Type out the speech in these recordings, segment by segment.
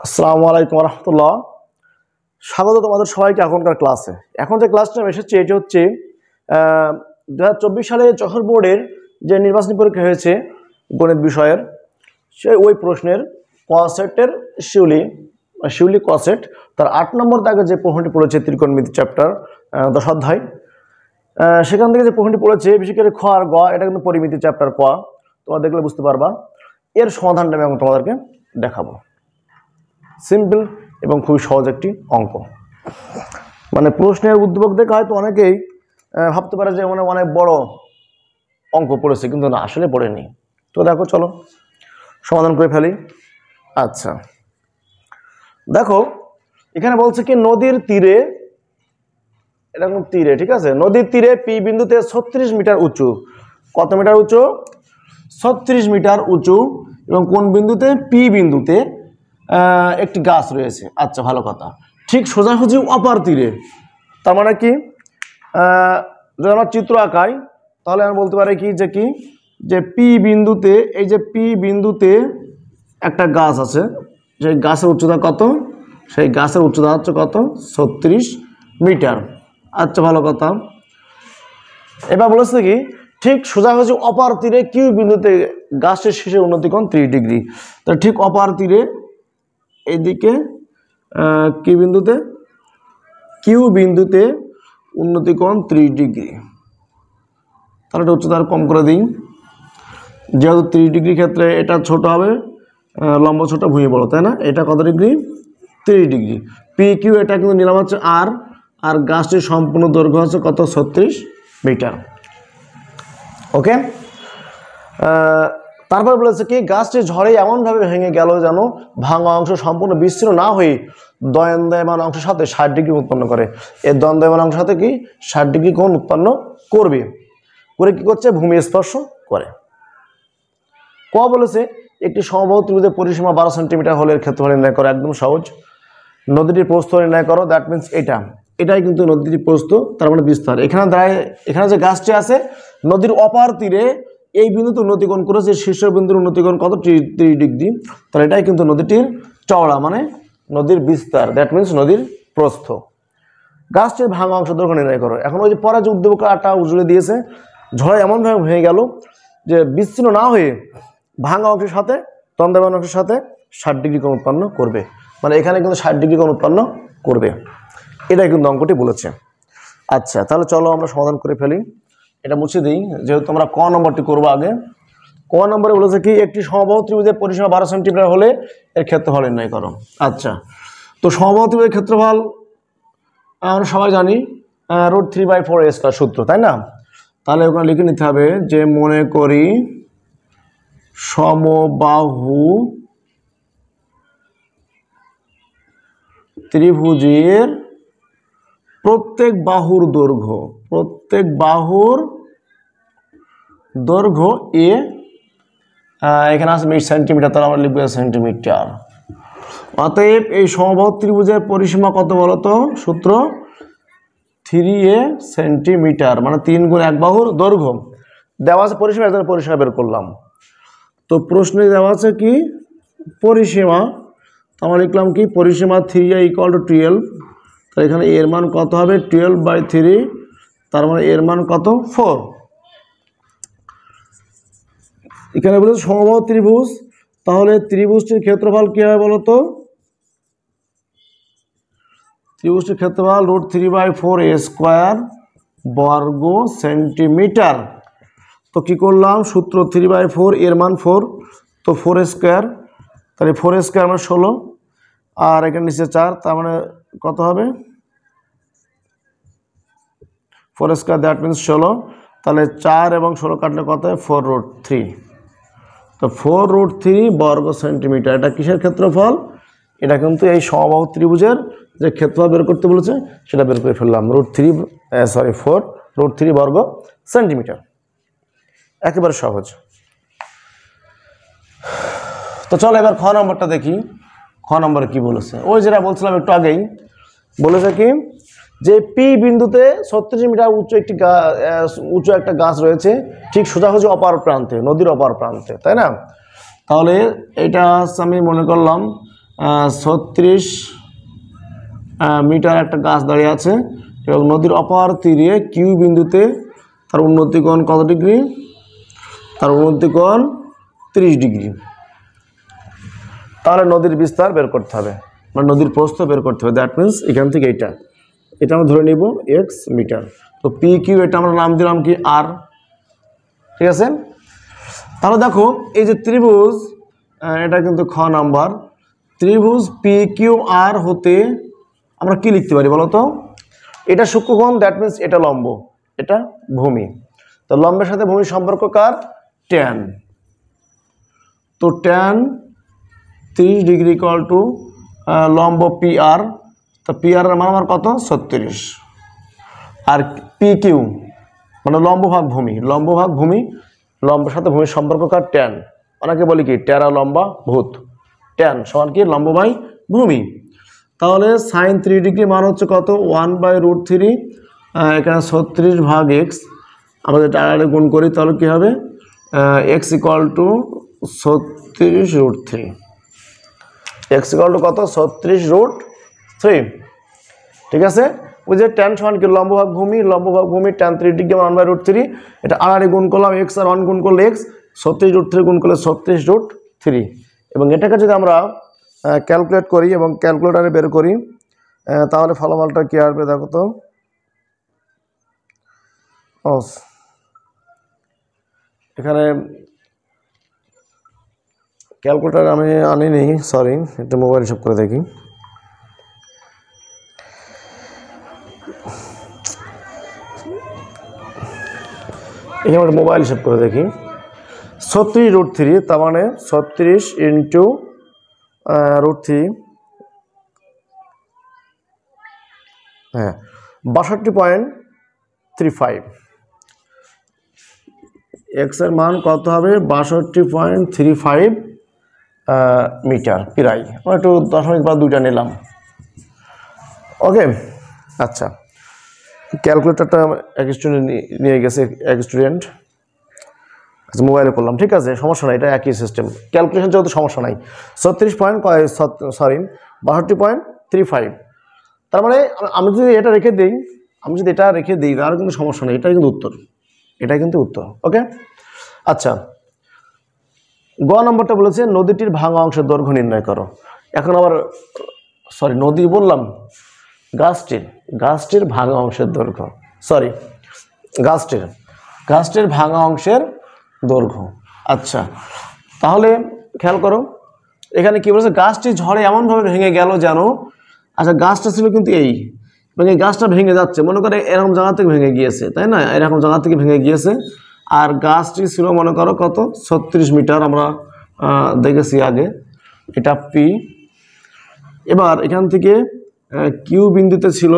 আসসালামু আলাইকুম রহমতুল্লাহ। স্বাগত তোমাদের সবাইকে এখনকার ক্লাসে। এখন যে ক্লাসটা এসেছে এটি হচ্ছে 2024 সালে যশোর বোর্ডের যে নির্বাচনী পরীক্ষা হয়েছে গণিত বিষয়ের, ওই প্রশ্নের কসেটের শিউলি কসেট তার 8 নম্বর দাগে যে প্রশ্নটি পড়েছে ত্রিকোণমিতি চ্যাপ্টার 10 অধ্যায়, সেখান থেকে যে প্রশ্নটি পড়েছে বিশেষ করে খ আর গ, এটা কিন্তু পরিমিতি চ্যাপ্টার ক। তোমরা দেখলে বুঝতে পারবা। এর সমাধানটা আমি তোমাদেরকে দেখাবো। সিম্পল এবং খুবই সহজ একটি অঙ্ক। মানে প্রশ্নের উদ্দীপক দেখে হয়তো অনেকেই ভাবতে পারে যে মানে অনেক বড় অঙ্ক পড়েছে, কিন্তু না, আসলে পড়েনি। তো দেখো, চলো সমাধান করে ফেলি। আচ্ছা, দেখো এখানে বলছে কি নদীর তীরে, এরকম তীরে, ঠিক আছে, নদীর তীরে পি বিন্দুতে 36 মিটার উঁচু। কত মিটার উঁচু? 36 মিটার উঁচু। এবং কোন বিন্দুতে? পি বিন্দুতে একটি গাছ রয়েছে। আচ্ছা, ভালো কথা। ঠিক সোজাসুজি অপার তীরে, তার মানে কি, যদি আমরা চিত্র আঁকাই তাহলে আমি বলতে পারি কি যে পি বিন্দুতে, এই যে পি বিন্দুতে একটা গাছ আছে, সেই গাছের উচ্চতা কত? সেই গাছের উচ্চতা হচ্ছে কত? 36 মিটার। আচ্ছা, ভালো কথা। এবার বলেছে কি ঠিক সোজাসুজি অপার তীরে কিউ বিন্দুতে গাছের শীর্ষের উন্নতিকোণ 30 ডিগ্রি। তাহলে ঠিক অপার তীরে এইদিকে কিউ বিন্দুতে উন্নতিকোণ 30 ডিগ্রি। তাহলে এটা উচ্চতা কম করে দিই, যেহেতু 30 ডিগ্রি ক্ষেত্রে এটা ছোট হবে, লম্ব ছোট, ভূমি বড়, তাই না? এটা কত ডিগ্রি? 30 ডিগ্রি। পি কিউ এটা কিন্তু নিলাম হচ্ছে আর গাছটির সম্পূর্ণ দৈর্ঘ্য হচ্ছে কত? 36 মিটার। ওকে। তারপর বলেছে কি গাছটি ঝড়ে এমনভাবে ভেঙে গেল যেন ভাঙা অংশ সম্পূর্ণ বিচ্ছিন্ন না হয়ে দণ্ডায়মান অংশের সাথে 60 ডিগ্রি উৎপন্ন করে। এই দণ্ডায়মান অংশের সাথে কি 60 ডিগ্রি কোণ উৎপন্ন করবে, করে কি করছে? ভূমি স্পর্শ করে। ক বলেছে একটি সমবাহু ত্রিভুজের পরিসীমা 12 সেন্টিমিটার হলে এর ক্ষেত্রফল নির্ণয় করো। একদম সহজ। নদীটির প্রস্থ নির্ণয় করো। দ্যাট মিনস এটাই কিন্তু নদীটির প্রস্থ, তার মানে বিস্তার। এখানে যে গাছটি আছে নদীর অপার তীরে এই বিন্দুতে উন্নতিকোণ করেছে, শীর্ষ বিন্দুর উন্নতিকোণ কত? 30 ডিগ্রি। তাহলে এটাই কিন্তু নদীটির চওড়া, মানে নদীর বিস্তার। দ্যাট মিনস নদীর প্রস্থ। গাছটির ভাঙা অংশ দৈর্ঘ্য নির্ণয় করো। এখন ওই যে পরে যে উদ্দীপকটা উজুড়ে দিয়েছে, ঝড়ে এমনভাবে ভেঙে গেল যে বিচ্ছিন্ন না হয়ে ভাঙা অংশের সাথে দণ্ডায়মান অংশের সাথে 60 ডিগ্রি কোণ উৎপন্ন করবে। মানে এখানে কিন্তু 60 ডিগ্রি কোণ উৎপন্ন করবে। এটাই কিন্তু অঙ্কটি বলেছে। আচ্ছা, তাহলে চলো আমরা সমাধান করে ফেলি। এটা মুছে দিই, যেহেতু আমরা ক নম্বরটি করবো আগে। ক নম্বরে বলেছে কি একটি সমবাহু ত্রিভুজের পরিসীমা 12 সেন্টিমিটার হলে এর ক্ষেত্রফল নির্ণয় করো। আচ্ছা, তো সমবাহু ত্রিভুজের ক্ষেত্রফল আমরা সবাই জানি √3/4a² সূত্র, তাই না? তাহলে ওখানে লিখে নিতে হবে যে মনে করি সমবাহু ত্রিভুজের প্রত্যেক বাহুর দৈর্ঘ্য এ, এখানে আছে সেন্টিমিটার, তাহলে আমরা লিখবো সেন্টিমিটার। অতএব এই সমবাহু ত্রিভুজের পরিসীমা কত বলতো? সূত্র 3a সেন্টিমিটার, মানে 3 গুণ 1 বাহুর দৈর্ঘ্য। দেওয়া আছে পরিসীমা, পরিসীমা বের করলাম। তো প্রশ্নে দেওয়া আছে কি পরিসীমা, আমরা লিখলাম কি পরিসীমা 3a = 12। তো এখানে এর মান কত হবে? 12/3, তার মানে এর মান কত? 4। এখানে বলেছে সমবাহু ত্রিভুজ, তাহলে ত্রিভুজটির ক্ষেত্রফল কি হবে বলতো? ত্রিভুজটির ক্ষেত্রফল √3/4a² বর্গ সেন্টিমিটার। তো কি করলাম? সূত্র 3/4, এর মান 4, তো 4², তাহলে 4² মানে 16, আর এখানে নিচে 4, তার মানে কত হবে? 4², দ্যাট মিনস 16। তাহলে 4 এবং 16 কাটলে কত হয়? 4√3। তো 4√3 বর্গ সেন্টিমিটার। এটা কিসের ক্ষেত্রফল? এটা কিন্তু এই সমবাহু ত্রিভুজের যে ক্ষেত্রফল বের করতে বলেছে সেটা বের করে ফেললাম। 4√3 বর্গ সেন্টিমিটার। একেবারে সহজ। তো চলো এবার খ নম্বরটা দেখি। খ নম্বরে কি বলেছে? ওই যেটা বলছিলাম একটু আগেই, বলেছে কি যে পি বিন্দুতে 36 মিটার উঁচু একটা গাছ রয়েছে ঠিক সোজাসুজি অপার প্রান্তে, নদীর অপার প্রান্তে, তাই না? তাহলে এটা আমি মনে করলাম 36 মিটার একটা গাছ দাঁড়িয়ে আছে এবং নদীর অপর তীরে কিউ বিন্দুতে তার উন্নতি কোণ কত ডিগ্রি? তার উন্নতি কোণ 30 ডিগ্রি। তাহলে নদীর বিস্তার বের করতে হবে, মানে নদীর প্রস্থ বের করতে হবে। দ্যাট মিন্স এখান থেকে এটা আমরা ধরে নিব x মিটার। তো পি কিউ এটা আমরা নাম দিলাম কি আর, ঠিক আছে। তাহলে দেখো এই যে ত্রিভুজ, এটা কিন্তু খ নাম্বার, ত্রিভুজ পি কিউ আর হতে আমরা কি লিখতে পারি বলো তো? এটা সূক্ষ্মকোণ, দ্যাট মিন্স এটা লম্ব, এটা ভূমি। তো লম্বের সাথে ভূমির সম্পর্ক কার? ট্যান। তো ট্যান 30 ডিগ্রি ইকুয়াল টু লম্ব পি আর। তো পি আর এর মান আমার কত? 36। আর পি কিউ মানে লম্ব ভাগ ভূমি, লম্ব ভাগ ভূমি, লম্বের সাথে ভূমির সম্পর্ক কার? ট্যান। অনেকে বলি কি ট্যারা লম্বা ভূত, ট্যান সমান কি লম্ব বাই ভূমি। তাহলে সাইন 3 ডিগ্রি মান হচ্ছে কত? 1/√3। এখানে 36 ভাগ এক্স, আমরা যেটা আড়াআড়ি গুণ করি তাহলে কী হবে? X equal two 36√3। X equal two কত? 36√3, ঠিক আছে। ওই যে ট্যান সমান কি লম্ব ভাগ ভূমি, লম্ব ভাগ ভূমি ট্যান 3 ডিগ্রি 1/√3। এটা আড়াআড়ি গুণ করলাম, এক্স আর 1 গুণ করলে এক্স, 36√3 গুণ করলে 36√3। এবং এটাকে যদি আমরা ক্যালকুলেট করি এবং ক্যালকুলেটারে বের করি তাহলে ফলাফলটা কি আসবে দেখো তো। এখানে ক্যালকুলেটার আমি আনিনি, সরি, এটা মোবাইল হিসাব করে দেখি। এখানে মোবাইল হিসাব করে দেখি। 36√3 তার মানে 36 ইন্টু √3, হ্যাঁ 62.35। এক্স এর মান কত হবে? 62.35 মিটার প্রায়। আমরা একটু দশমিক বা দুইটা নিলাম, ওকে। আচ্ছা, ক্যালকুলেটরটা এক স্টুডেন্ট নিয়ে গেছে, এক স্টুডেন্ট মোবাইলে করলাম, ঠিক আছে, সমস্যা নাই, এটা একই সিস্টেম, ক্যালকুলেশন যেহেতু সমস্যা নাই। 62.35, তার মানে আমি যদি এটা রেখে দিই, তাহলে কিন্তু সমস্যা নেই, এটাই কিন্তু উত্তর, ওকে। আচ্ছা, গ নম্বরটা বলেছে নদীটির ভাঙা অংশের দৈর্ঘ্য নির্ণয় করো। এখন আবার নদী বললাম, গাছটির ভাঙা অংশের দৈর্ঘ্য, গাছটির ভাঙা অংশের দৈর্ঘ্য। আচ্ছা, তাহলে খেয়াল করো এখানে কি বলেছে? গাছটি ঝড়ে এমনভাবে ভেঙে গেল যেন, আচ্ছা গাছটা ছিল কিন্তু এই, মানে এই গাছটা ভেঙে যাচ্ছে, মনে করে এরকম জায়গা থেকে ভেঙে গিয়েছে, তাই না? এরকম জায়গা থেকে ভেঙে গিয়েছে। আর গাছটি ছিল মনে করো কত? 36 মিটার, আমরা দেখেছি আগে, এটা পি। এবার এখান থেকে কিউ বিন্দুতে ছিল,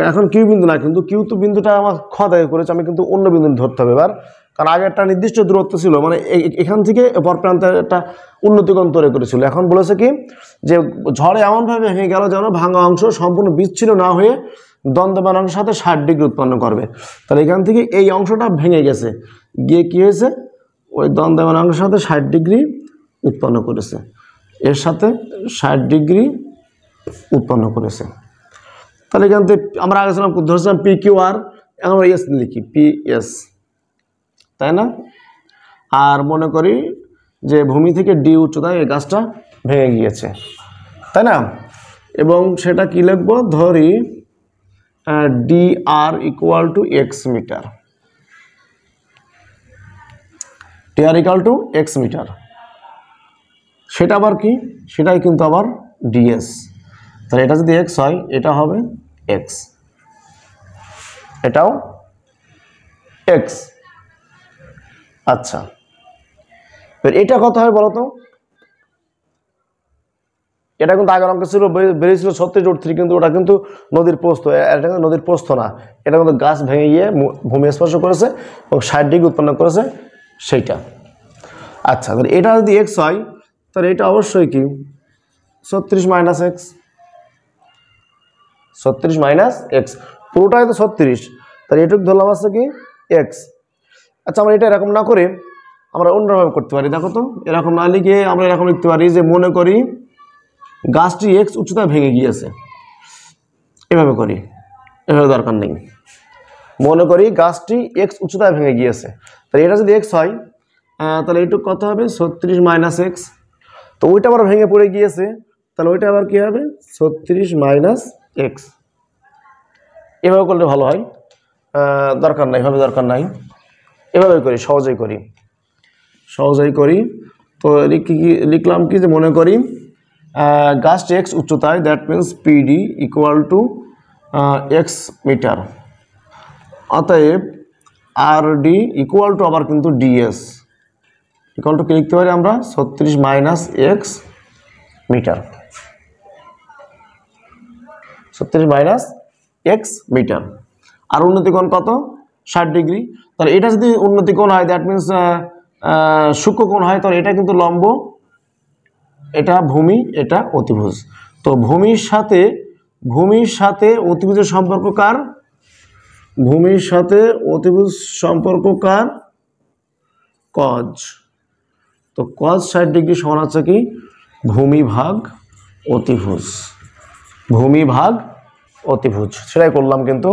এখন কিউ বিন্দু না, কিন্তু কিউ তো বিন্দুটা আমার খ দাগে করেছে, আমি কিন্তু অন্য বিন্দু ধরতে হবে এবার, কারণ আগে একটা নির্দিষ্ট দূরত্ব ছিল, মানে এখান থেকে অপর প্রান্তে একটা উন্নতিকোণ তৈরি করেছিল। এখন বলেছে কি যে ঝড়ে এমনভাবে ভেঙে গেল যেন ভাঙা অংশ সম্পূর্ণ বিচ্ছিন্ন না হয়ে দণ্ডমান অংশের সাথে 60 ডিগ্রি উৎপন্ন করবে। তাহলে এখান থেকে এই অংশটা ভেঙে গেছে, গিয়ে কি হয়েছে? ওই দণ্ডমান অংশের সাথে 60 ডিগ্রি উৎপন্ন করেছে, এর সাথে 60 ডিগ্রি উৎপন্ন করেছে। তাহলে এখান থেকে আমরা আগে ধরেছিলাম পি কিউ আর, এখন আমরা এস লিখি, পি এস, তাই না? আর মনে করি যে ভূমি থেকে ডি উচ্চতায় এই গাছটা ভেঙে গিয়েছে, তাই না? এবং সেটা কি লিখবো? ধরি D R equal to X metre, D R equal to X metre. সেটা আবার কি? সেটাই কিন্তু আবার ডিএস। তাহলে এটা যদি এক্স হয়, এটা হবে এক্স, এটাও এক্স। আচ্ছা, এটা কত হয় বলো তো? এটা কিন্তু আগের অঙ্ক ছিল, বেরিয়েছিল 36√3, কিন্তু ওটা কিন্তু নদীর প্রস্থ, এটা কিন্তু নদীর প্রস্থ না, এটা কিন্তু গাছ ভেঙে গিয়ে ভূমি স্পর্শ করেছে এবং 60 ডিগ্রি উৎপন্ন করেছে সেইটা। আচ্ছা, তাহলে এটা যদি এক্স হয়, তাহলে এটা অবশ্যই কি 36 মাইনাস এক্স, 36 মাইনাস এক্স, পুরোটাই তো 36, তাহলে এটুকু ধরলাম আছে কি এক্স। আচ্ছা, আমরা এটা এরকম না করে আমরা অন্যভাবে করতে পারি, দেখো তো, এরকম না লিখে আমরা এরকম লিখতে পারি যে মনে করি গাছটি এক্স উচ্চতায় ভেঙে গিয়েছে, এভাবে করি, এভাবে দরকার নেই। মনে করি গাছটি এক্স উচ্চতায় ভেঙে গিয়েছে, তাহলে এটা যদি এক্স হয় তাহলে এইটুকু কত হবে 36 মাইনাস এক্স। তো ওইটা আবার ভেঙে পড়ে গিয়েছে, তাহলে ওইটা আবার কী হবে 36 মাইনাস এক্স। এভাবে করলে ভালো হয়, দরকার নাই, এভাবে দরকার নাই, এভাবে করি, সহজেই করি। তো লিখলাম কি যে মনে করি গাছটি এক্স উচ্চতায়, that means PD equal to X metre. অতএব আর ডি ইকুয়াল টু আবার কিন্তু ডিএস ইকুয়াল টু কি লিখতে পারি আমরা 36 minus X metre, 36 minus X metre. আর উন্নতিকোণ কত 60 ডিগ্রি। তাহলে এটা যদি উন্নতিকোণ হয়, দ্যাট মিন্স সূক্ষ্মকোণ হয়, তাহলে এটা কিন্তু লম্ব, এটা ভূমি, এটা অতিভুজ। তো ভূমির সাথে অতিভুজের সম্পর্ক কার? ভূমির সাথে অতিভুজ সম্পর্ক কার? কজ। তো কজ 60 ডিগ্রি সমান হচ্ছে কি ভূমি ভাগ অতিভুজ, ভূমি ভাগ অতিভুজ, সেটাই করলাম কিন্তু।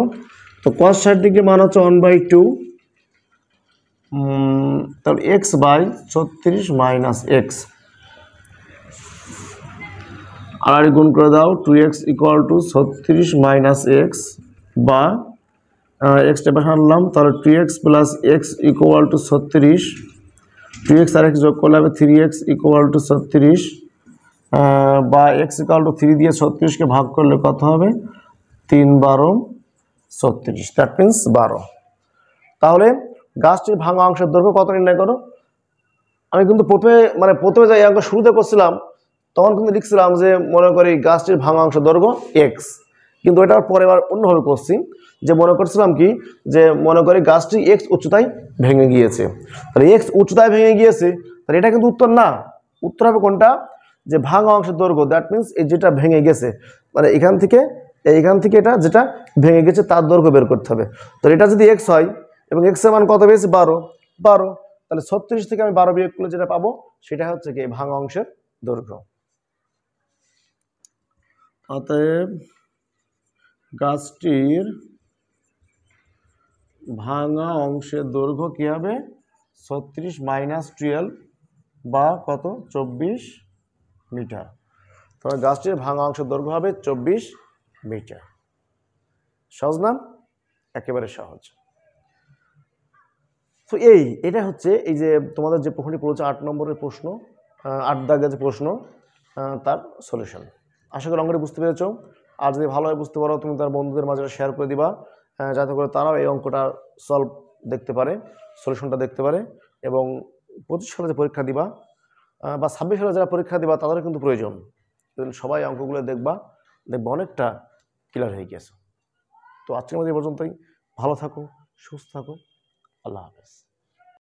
তো কজ 60 ডিগ্রি মান হচ্ছে 1/2, তাহলে এক্স বাই 36 মাইনাস এক্স, আর গুণ করে দাও 2x equal to 36 minus X, বা এক্সটা বসালাম, তাহলে 2x plus X equal to 36, 2x আর এক্স যোগ করলে হবে 3x ইকুয়াল টু 36, বা এক্স ইকুয়াল টু 3 দিয়ে 36কে ভাগ করলে কত হবে 3 12 36, দ্যাট মিন্স 12। তাহলে গাছটির ভাঙা অংশের দৈর্ঘ্য কত নির্ণয় করো। আমি কিন্তু প্রথমে যে অঙ্ক শুরুতে করছিলাম তখন কিন্তু লিখছিলাম যে মনে করি গাছটির ভাঙা অংশের দৈর্ঘ্য এক্স, কিন্তু এটার পরে আবার অন্যভাবে করছি, যে মনে করছিলাম কি যে মনে করি গাছটি এক্স উচ্চতায় ভেঙে গিয়েছে। তাহলে এক্স উচ্চতায় ভেঙে গিয়েছে, তাহলে এটা কিন্তু উত্তর না। উত্তর হবে কোনটা, যে ভাঙা অংশের দৈর্ঘ্য, দ্যাট মিন্স এই যেটা ভেঙে গেছে, মানে এখান থেকে এটা যেটা ভেঙে গেছে তার দৈর্ঘ্য বের করতে হবে। তো এটা যদি এক্স হয় এবং এক্স এর মান কত পেয়েছে 12, তাহলে 36 থেকে আমি 12 বিয়োগ করলে যেটা পাবো সেটা হচ্ছে কি ভাঙা অংশের দৈর্ঘ্য। অতএব গাছটির ভাঙা অংশের দৈর্ঘ্য কি হবে 36 মাইনাস 12 বা কত 24 মিটার। তবে গাছটির ভাঙা অংশের দৈর্ঘ্য হবে 24 মিটার। সহজ না? একেবারে সহজ। তো এটা হচ্ছে এই যে তোমাদের যে প্রশ্নটি পড়েছে 8 নম্বরের প্রশ্ন, 8 দাগের যে প্রশ্ন, তার সলিউশন। আশা করি অঙ্কটি বুঝতে পেরেছ। আর যদি ভালোভাবে বুঝতে পারো তুমি তার বন্ধুদের মাঝে শেয়ার করে দিবা, যাতে করে তারাও এই অঙ্কটা সলভ দেখতে পারে, সলিউশনটা দেখতে পারে। এবং 25 সালে যে পরীক্ষা দিবা বা 26 সালে যারা পরীক্ষা দিবা তাদেরও কিন্তু প্রয়োজন। সবাই অঙ্কগুলো দেখবা অনেকটা ক্লিয়ার হয়ে গেছে। তো আজকের মধ্যে এই পর্যন্তই। ভালো থাকো, সুস্থ থাকো, আল্লাহ হাফেজ।